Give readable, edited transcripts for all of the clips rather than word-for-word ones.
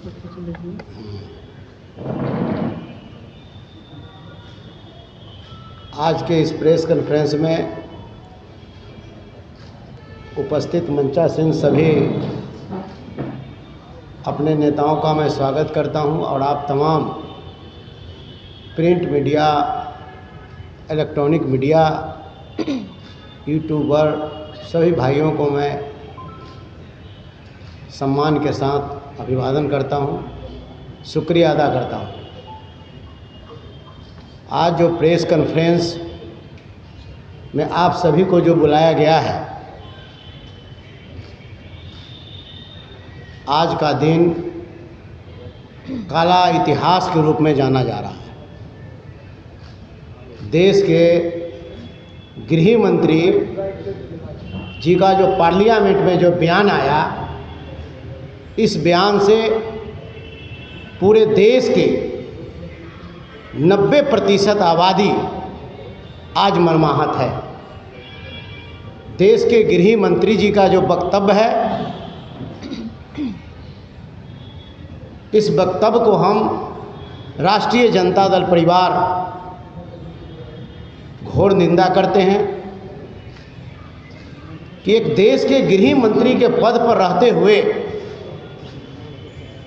आज के इस प्रेस कॉन्फ्रेंस में उपस्थित मंचासीन सभी अपने नेताओं का मैं स्वागत करता हूं और आप तमाम print media, electronic media, YouTuber सभी भाइयों को मैं सम्मान के साथ अभिवादन करता हूं, शुक्रिया अदा करता हूं। आज जो प्रेस कॉन्फ्रेंस में आप सभी को जो बुलाया गया है, आज का दिन काला इतिहास के रूप में जाना जा रहा है। देश के गृह मंत्री जी का जो पार्लियामेंट में जो बयान आया, इस बयान से पूरे देश के 90% आबादी आज मर्माहत है। देश के गृह मंत्री जी का जो वक्तव्य है, इस वक्तव्य को हम राष्ट्रीय जनता दल परिवार घोर निंदा करते हैं कि एक देश के गृह मंत्री के पद पर रहते हुए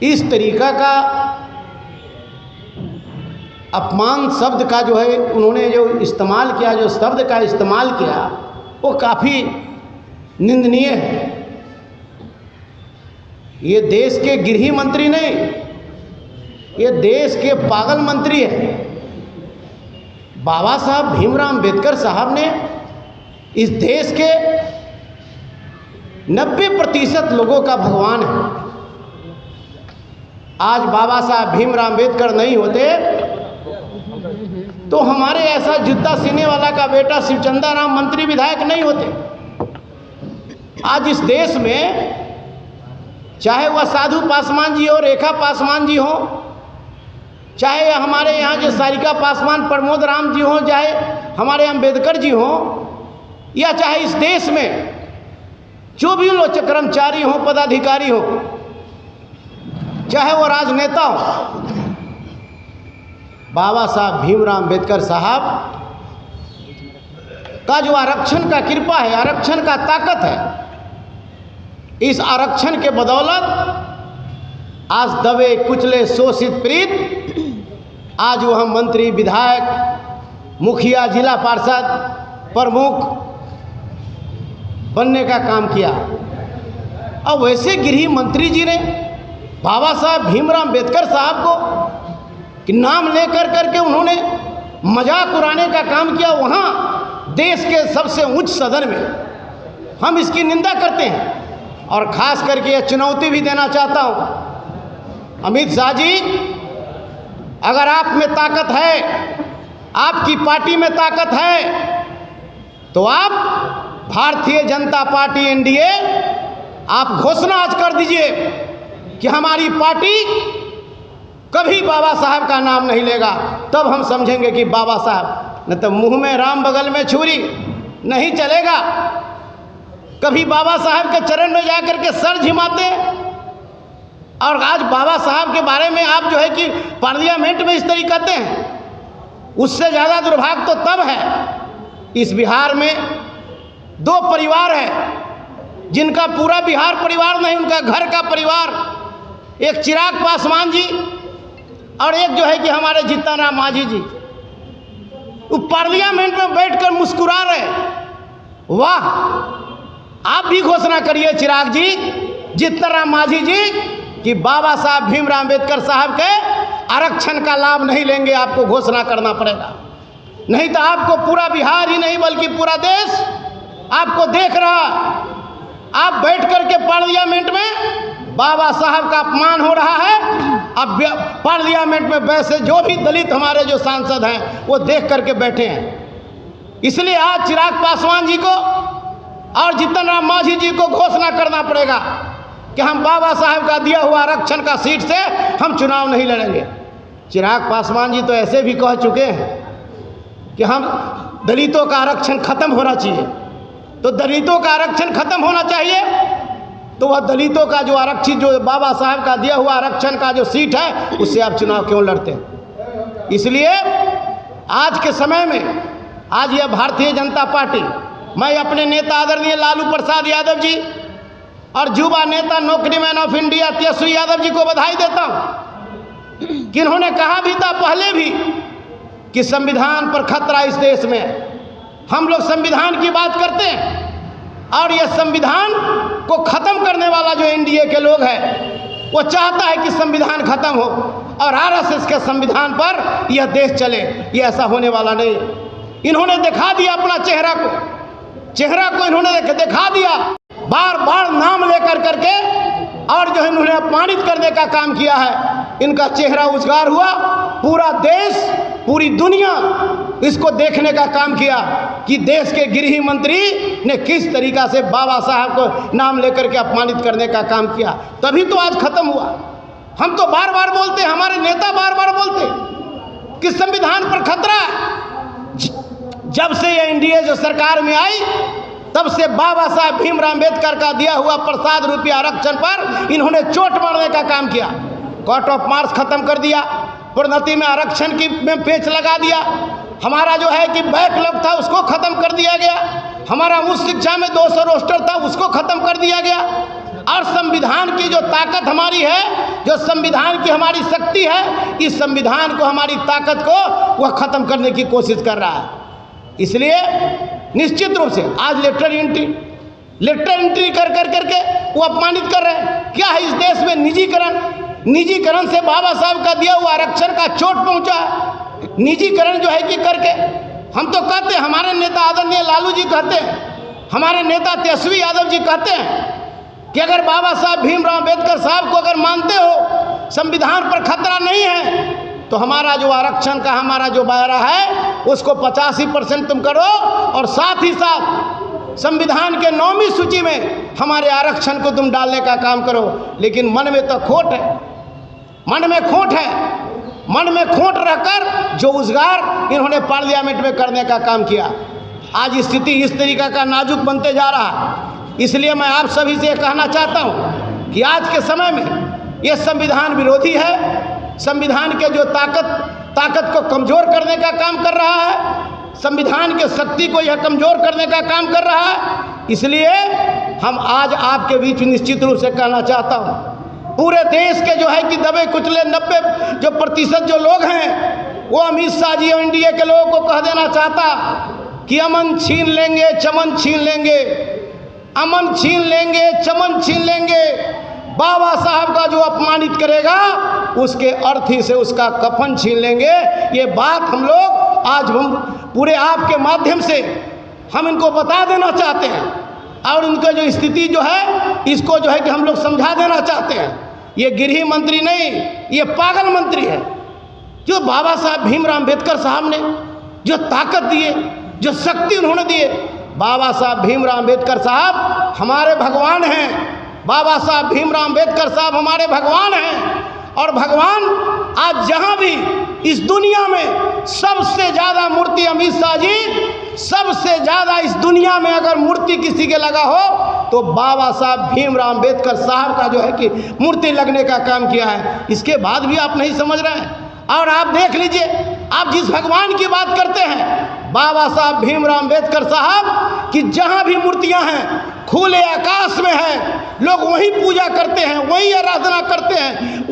इस तरीका का अपमान शब्द का जो है उन्होंने जो इस्तेमाल किया, जो शब्द का इस्तेमाल किया, वो काफ़ी निंदनीय है। ये देश के गृह मंत्री नहीं, ये देश के पागल मंत्री है। बाबा साहब भीमराव अंबेडकर साहब ने इस देश के 90% लोगों का भगवान है। आज बाबा साहब भीमराव अंबेडकर नहीं होते तो हमारे ऐसा जूता सीने वाला का बेटा शिवचंदा राम मंत्री विधायक नहीं होते। आज इस देश में चाहे वह साधु पासवान जी हो, रेखा पासवान जी हो, चाहे हमारे यहाँ जो सारिका पासवान, प्रमोद राम जी हो, चाहे हमारे अंबेडकर जी हो, या चाहे इस देश में जो भी लोग कर्मचारी हो, पदाधिकारी हो, चाहे वो राजनेता हो, बाबा साहब भीमराव अंबेडकर साहब का जो आरक्षण का कृपा है, आरक्षण का ताकत है, इस आरक्षण के बदौलत आज दबे कुचले शोषित पीड़ित आज वह मंत्री, विधायक, मुखिया, जिला पार्षद, प्रमुख बनने का काम किया। अब वैसे गृह मंत्री जी ने बाबा साहब भीमराव अंबेडकर साहब को कि नाम लेकर करके उन्होंने मजाक उड़ाने का काम किया, वहाँ देश के सबसे उच्च सदन में। हम इसकी निंदा करते हैं और ख़ास करके यह चुनौती भी देना चाहता हूँ, अमित शाह जी, अगर आप में ताकत है, आपकी पार्टी में ताकत है, तो आप भारतीय जनता पार्टी एनडीए आप घोषणा आज कर दीजिए कि हमारी पार्टी कभी बाबा साहब का नाम नहीं लेगा। तब हम समझेंगे कि बाबा साहब, न तो मुंह में राम बगल में छुरी, नहीं चलेगा। कभी बाबा साहब के चरण में जाकर के सर झिमाते हैं और आज बाबा साहब के बारे में आप जो है कि पार्लियामेंट में इस तरीके कहते हैं। उससे ज़्यादा दुर्भाग्य तो तब है, इस बिहार में 2 परिवार है जिनका पूरा बिहार परिवार नहीं, उनका घर का परिवार, एक चिराग पासवान जी और एक जो है कि हमारे जीतन राम मांझी जी, वो पार्लियामेंट में बैठकर मुस्कुरा रहे। वाह, आप भी घोषणा करिए चिराग जी, जीतन राम मांझी जी, कि बाबा साहब भीमराव अंबेडकर साहब के आरक्षण का लाभ नहीं लेंगे। आपको घोषणा करना पड़ेगा, नहीं तो आपको पूरा बिहार ही नहीं बल्कि पूरा देश आपको देख रहा। आप बैठ करके पार्लियामेंट में बाबा साहब का अपमान हो रहा है। अब पार्लियामेंट में वैसे जो भी दलित हमारे जो सांसद हैं वो देख करके बैठे हैं। इसलिए आज चिराग पासवान जी को और जीतन राम मांझी जी को घोषणा करना पड़ेगा कि हम बाबा साहब का दिया हुआ आरक्षण का सीट से हम चुनाव नहीं लड़ेंगे। चिराग पासवान जी तो ऐसे भी कह चुके हैं कि हम दलितों का आरक्षण खत्म होना चाहिए। तो दलितों का आरक्षण खत्म होना चाहिए तो वह दलितों का जो आरक्षित, जो बाबा साहब का दिया हुआ आरक्षण का जो सीट है, उससे आप चुनाव क्यों लड़ते हैं? इसलिए आज के समय में, आज यह भारतीय जनता पार्टी, मैं अपने नेता आदरणीय लालू प्रसाद यादव जी और युवा नेता नौकरीमैन ऑफ इंडिया तेजस्वी यादव जी को बधाई देता हूं कि इन्होंने कहा भी था पहले भी कि संविधान पर खतरा इस देश में है। हम लोग संविधान की बात करते हैं और यह संविधान को खत्म करने वाला जो एनडीए के लोग हैं, वो चाहता है कि संविधान खत्म हो और आरएसएस के संविधान पर यह देश चले। यह ऐसा होने वाला नहीं। इन्होंने दिखा दिया अपना चेहरा को इन्होंने दिखा दिया, बार बार नाम लेकर करके, और जो इन्होंने अपमानित करने का काम किया है। इनका चेहरा उजागर हुआ, पूरा देश, पूरी दुनिया इसको देखने का काम किया कि देश के गृह मंत्री ने किस तरीका से बाबा साहब को नाम लेकर के अपमानित करने का काम किया। तभी तो आज खत्म हुआ। हम तो बार बार बोलते हैं, हमारे नेता बार बार बोलते हैं कि संविधान पर खतरा है। जब से ये एनडीए जो सरकार में आई, तब से बाबा साहब भीमराव अम्बेडकर का दिया हुआ प्रसाद रूपी आरक्षण पर इन्होंने चोट मारने का काम किया। कोर्ट ऑफ मार्क्स खत्म कर दिया, प्रोन्नति में आरक्षण की में पेच लगा दिया। हमारा जो है कि बैकलॉग था उसको खत्म कर दिया गया। हमारा उच्च शिक्षा में 200 रोस्टर था उसको खत्म कर दिया गया। और संविधान की जो ताकत हमारी है, जो संविधान की हमारी शक्ति है, इस संविधान को, हमारी ताकत को वह खत्म करने की कोशिश कर रहा है। इसलिए निश्चित रूप से आज लेटर एंट्री कर करके वो अपमानित कर रहे हैं। क्या है इस देश में? निजीकरण से बाबा साहब का दिया हुआ आरक्षण का चोट पहुंचा है। निजीकरण जो है कि करके हम तो कहते हैं, हमारे नेता आदरणीय लालू जी कहते हैं, हमारे नेता तेजस्वी यादव जी कहते हैं कि अगर बाबा साहब भीमराव अम्बेडकर साहब को अगर मानते हो संविधान पर खतरा नहीं है, तो हमारा जो आरक्षण का हमारा जो दायरा है उसको 85% तुम करो, और साथ ही साथ संविधान के 9वीं सूची में हमारे आरक्षण को तुम डालने का काम करो। लेकिन मन में तो खोट है, मन में खोट रहकर जो उजगार इन्होंने पार्लियामेंट में करने का काम किया, आज स्थिति इस तरीका का नाजुक बनते जा रहा है। इसलिए मैं आप सभी से कहना चाहता हूँ कि आज के समय में ये संविधान विरोधी है। संविधान के जो ताकत को कमज़ोर करने का काम कर रहा है, संविधान के शक्ति को यह कमज़ोर करने का काम कर रहा है। इसलिए हम आज आपके बीच निश्चित रूप से कहना चाहता हूँ, पूरे देश के जो है कि दबे कुचले 90% जो लोग हैं, वो अमित शाह जी और एनडीए के लोगों को कह देना चाहता कि अमन छीन लेंगे, चमन छीन लेंगे, अमन छीन लेंगे, चमन छीन लेंगे। बाबा साहब का जो अपमानित करेगा उसके अर्थी से उसका कफन छीन लेंगे। ये बात हम लोग आज हम पूरे आपके माध्यम से हम इनको बता देना चाहते हैं, और उनका जो स्थिति जो है इसको जो है कि हम लोग समझा देना चाहते हैं। ये गृह मंत्री नहीं, ये पागल मंत्री है। जो बाबा साहब भीमराव अम्बेडकर साहब ने जो ताकत दिए, जो शक्ति उन्होंने दिए, बाबा साहब भीमराव अम्बेडकर साहब हमारे भगवान हैं। बाबा साहब भीमराव अम्बेडकर साहब हमारे भगवान हैं। और भगवान आज जहाँ भी इस दुनिया में सबसे ज़्यादा मूर्ति अमित शाह जी, सबसे ज़्यादा इस दुनिया में अगर मूर्ति किसी के लगा हो तो बाबा साहब भीमराव अम्बेडकर साहब का जो है कि मूर्ति लगने का काम किया है। इसके बाद भी आप नहीं समझ रहे हैं। और आप देख लीजिए, आप जिस भगवान की बात करते हैं, बाबा साहब भीमराव अम्बेडकर साहब की जहाँ भी मूर्तियाँ हैं खुले आकाश में है, लोग वहीं पूजा करते हैं, वहीं आराधना करते हैं,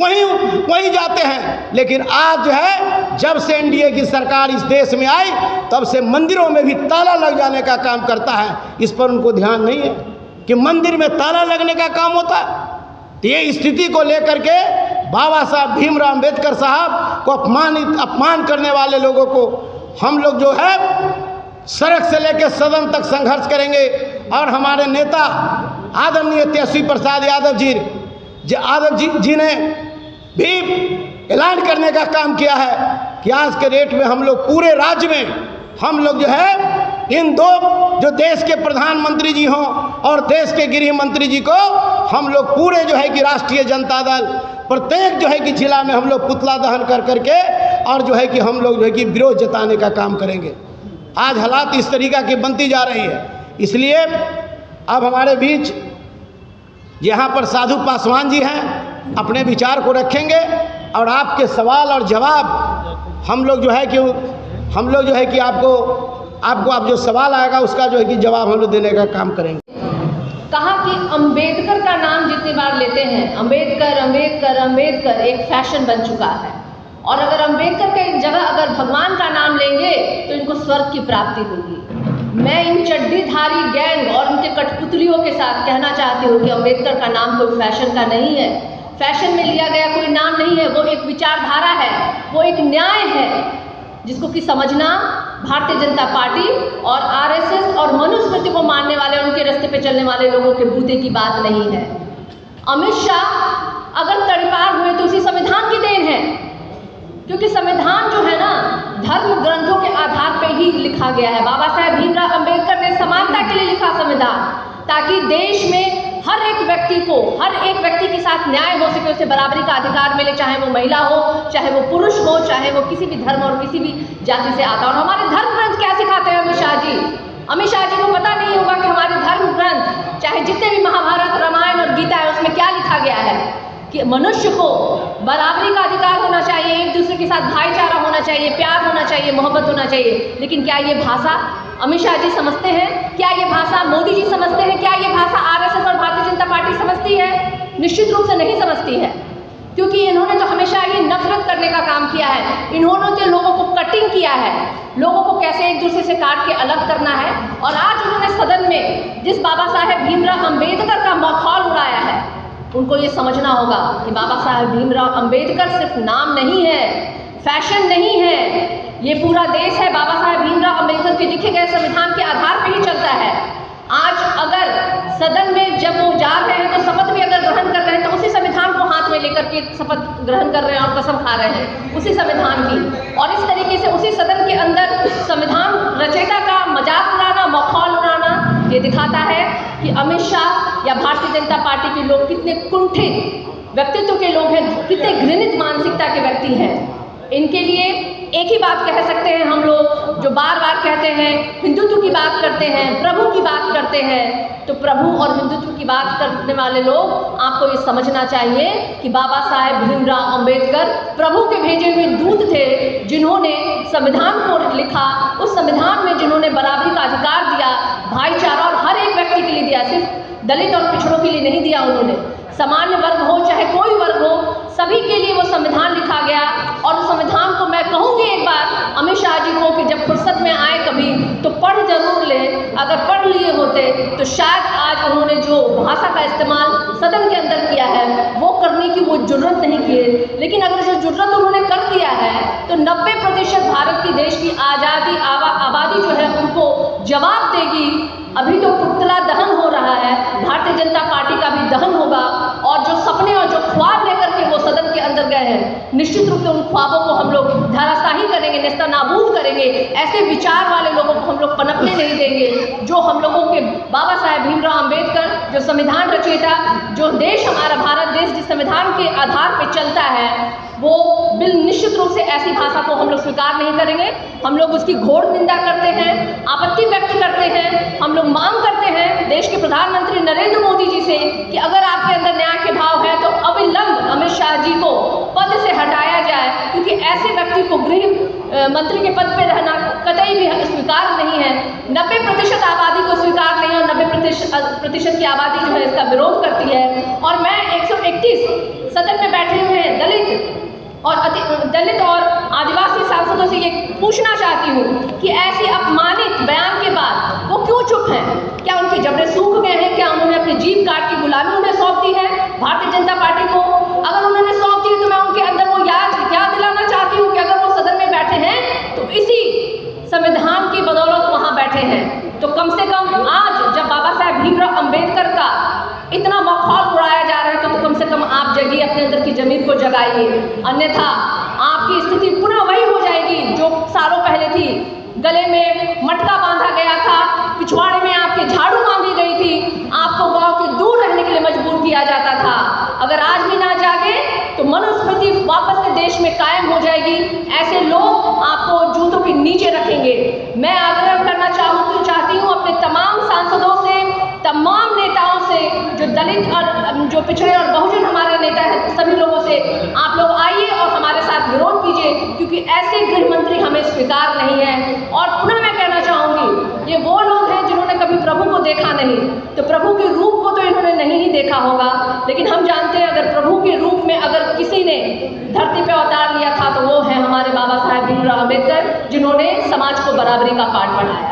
वहीं जाते हैं। लेकिन आज जो है, जब से एनडीए की सरकार इस देश में आई, तब से मंदिरों में भी ताला लग जाने का काम करता है। इस पर उनको ध्यान नहीं है कि मंदिर में ताला लगने का काम होता है। तो ये स्थिति को लेकर के बाबा साहब भीमराव अम्बेडकर साहब को अपमान करने वाले लोगों को हम लोग जो है सड़क से लेकर सदन तक संघर्ष करेंगे। और हमारे नेता आदरणीय तेजस्वी प्रसाद यादव जी ने भी ऐलान करने का काम किया है कि आज के डेट में हम लोग पूरे राज्य में हम लोग जो है इन दो जो देश के प्रधानमंत्री जी हों और देश के गृह मंत्री जी को हम लोग पूरे जो है कि राष्ट्रीय जनता दल प्रत्येक जो है कि जिला में हम लोग पुतला दहन कर करके और जो है कि हम लोग जो है कि विरोध जताने का काम करेंगे। आज हालात इस तरीका की बनती जा रही है। इसलिए अब हमारे बीच यहाँ पर साधु पासवान जी हैं, अपने विचार को रखेंगे और आपके सवाल और जवाब हम लोग जो है कि आपको आप जो सवाल आएगा उसका जो है कि जवाब हम लोग देने का काम करेंगे। कहा कि अंबेडकर का नाम जितनी बार लेते हैं, अंबेडकर अंबेडकर अंबेडकर एक फैशन बन चुका है, और अगर अंबेडकर के जगह अगर भगवान का नाम लेंगे तो इनको स्वर्ग की प्राप्ति होगी। मैं इन चड्डीधारी गैंग और उनके कठपुतलियों के साथ कहना चाहती हूँ कि अंबेडकर का नाम कोई फैशन का नहीं है, फैशन में लिया गया कोई नाम नहीं है, वो एक विचारधारा है, वो एक न्याय है जिसको कि समझना भारतीय जनता पार्टी और आरएसएस और मनुस्मृति को मानने वाले, उनके रास्ते पे चलने वाले लोगों के बूते की बात नहीं है। अमित शाह अगर तड़पार हुए तो उसी संविधान की देन है, क्योंकि संविधान जो है ना धर्म ग्रंथों के आधार पर ही लिखा गया है। बाबा साहेब भीमराव अंबेडकर ने समानता के लिए लिखा संविधान, ताकि देश में हर एक व्यक्ति के साथ न्याय हो सके, उसे बराबरी का अधिकार मिले, चाहे वो महिला हो, चाहे वो पुरुष हो, चाहे वो किसी भी धर्म और किसी भी जाति से आता हो। और हमारे धर्म ग्रंथ क्या सिखाते हैं अमित शाह जी? अमित शाह जी को पता नहीं होगा कि हमारे धर्म ग्रंथ, चाहे जितने भी महाभारत, रामायण और गीता है, उसमें क्या लिखा गया है कि मनुष्य को बराबरी का अधिकार होना चाहिए, एक दूसरे के साथ भाईचारा होना चाहिए, प्यार होना चाहिए, मोहब्बत होना चाहिए। लेकिन क्या ये भाषा अमित शाह जी समझते हैं? क्या ये भाषा मोदी जी समझते हैं? क्या ये भाषा आरएसएस और भारतीय जनता पार्टी समझती है? निश्चित रूप से नहीं समझती है, क्योंकि इन्होंने तो हमेशा ही नफरत करने का काम किया है। इन्होंने तो लोगों को कटिंग किया है, लोगों को कैसे एक दूसरे से काट के अलग करना है। और आज उन्होंने सदन में जिस बाबा साहेब भीमराव अंबेडकर का मखौल उड़ाया है, उनको ये समझना होगा कि बाबा साहेब भीमराव अंबेडकर सिर्फ नाम नहीं है, फैशन नहीं है, ये पूरा देश है बाबा साहेब भीमराव अंबेडकर के लिखे गए संविधान के आधार पर ही चलता है। आज अगर सदन में जब वो जा रहे हैं तो शपथ भी अगर ग्रहण कर रहे हैं तो उसी संविधान को हाथ में लेकर के शपथ ग्रहण कर रहे हैं और कसम खा रहे हैं उसी संविधान की। और इस तरीके से उसी सदन के अंदर संविधान रचयिता का मजाक उड़ाना, मखौल उड़ाना, ये दिखाता है कि अमित शाह या भारतीय जनता पार्टी के लोग कितने कुंठित व्यक्तित्व के लोग हैं, कितने घृणित मानसिकता के व्यक्ति हैं। इनके लिए एक ही बात कह सकते हैं हम लोग, जो बार बार कहते हैं हिंदुत्व की बात करते हैं, प्रभु की बात करते हैं, तो प्रभु और हिंदुत्व की बात करने वाले लोग आपको ये समझना चाहिए कि बाबा साहेब भीमराव अंबेडकर प्रभु के भेजे हुए दूत थे, जिन्होंने संविधान को लिखा, उस संविधान में जिन्होंने बराबरी का अधिकार दिया, भाईचारा और हर एक व्यक्ति के लिए दिया, सिर्फ दलित और पिछड़ों के लिए नहीं दिया। उन्होंने सामान्य वर्ग हो चाहे कोई वर्ग हो, सभी के लिए वो संविधान लिखा गया। और उस संविधान को मैं कहूँगी एक बार अमित शाह जी को कि जब फुर्सत में आए कभी तो पढ़ जरूर ले। अगर पढ़ लिए होते तो शायद आज उन्होंने जो भाषा का इस्तेमाल सदन के अंदर किया है वो करने की वो जुर्रत नहीं किए। लेकिन अगर जो जुर्रत उन्होंने कर दिया है तो 90% भारत की देश की आबादी जो है उनको जवाब देगी। अभी तो पुतला दहन हो रहा है, भारतीय जनता पार्टी का भी दहन होगा, और जो सपने और जो ख्वाब लेकर के वो सदन के अंदर गए हैं, निश्चित रूप से उन ख्वाबों को हम लोग धराशाही करेंगे, नेस्तनाबूद करेंगे। ऐसे विचार वाले लोगों को हम लोग पनपने नहीं देंगे, जो हम लोगों के बाबा साहेब भीमराव अंबेडकर जो संविधान रचयिता, जो देश हमारा भारत देश जिस संविधान के आधार पर चलता है, वो बिल निश्चित रूप से ऐसी भाषा को हम लोग स्वीकार नहीं करेंगे। हम लोग उसकी घोर निंदा करते हैं, आपत्ति व्यक्त करते हैं। हम लोग मांग करते हैं देश के प्रधानमंत्री नरेंद्र मोदी जी से कि अगर आपके अंदर न्याय के भाव है तो अविलंब अमित शाह जी को पद से हटाया जाए, क्योंकि ऐसे व्यक्ति को गृह मंत्री के पद पर रहना कतई भी स्वीकार नहीं है। 90% आबादी को स्वीकार नहीं है और 90% की आबादी जो है इसका विरोध करती है। और मैं 131 सदन में बैठे हुए हैं दलित और आदिवासी सांसदों से ये पूछना चाहती हूँ कि ऐसी अपमानित बयान के बाद वो क्यों चुप हैं? क्या उनके जबड़े सूख गए हैं? क्या उन्होंने अपनी जीभ काट की गुलामी उन्हें सौंप दी है भारतीय जनता पार्टी को? अगर उन्होंने सौंप दी तो मैं उनके अंदर वो याद दिलाना चाहती हूँ कि अगर वो सदन में बैठे हैं तो इसी संविधान की बदौलत वहाँ बैठे हैं। तो कम से कम आज जब बाबा साहेब भीमराव अंबेडकर का इतना मखौल उड़ाया जा रहा है तो कम से कम आप जगिए, अपने अंदर की जमीर को जगाइए, अन्यथा आपकी स्थिति पुनः वही हो जाएगी जो सालों पहले थी। गले में मटका बांधा गया था, पिछवाड़े में आपके झाड़ू बांधी गई थी, आपको गांव के दूर रहने के लिए मजबूर किया जाता था। अगर आज भी ना जागे तो मनुस्मृति वापस से देश में कायम हो जाएगी। ऐसे लोग आपको जूतों के नीचे रखेंगे। मैं आग्रह करना चाहती हूँ अपने तमाम सांसदों से, तमाम नेताओं से जो दलित और जो पिछड़े और बहुजन हमारे नेता हैं, सभी लोगों से आप लोग आइए और हमारे साथ विरोध कीजिए, क्योंकि ऐसे गृह मंत्री हमें स्वीकार नहीं है। और पुनः मैं कहना चाहूँगी, ये वो लोग हैं जिन्होंने कभी प्रभु को देखा नहीं, तो प्रभु के रूप को तो इन्होंने नहीं ही देखा होगा, लेकिन हम जानते हैं अगर प्रभु के रूप में अगर किसी ने धरती पे अवतार लिया था तो वो है हमारे बाबा साहेब भीमराव अम्बेडकर, जिन्होंने समाज को बराबरी का पाठ पढ़ाया।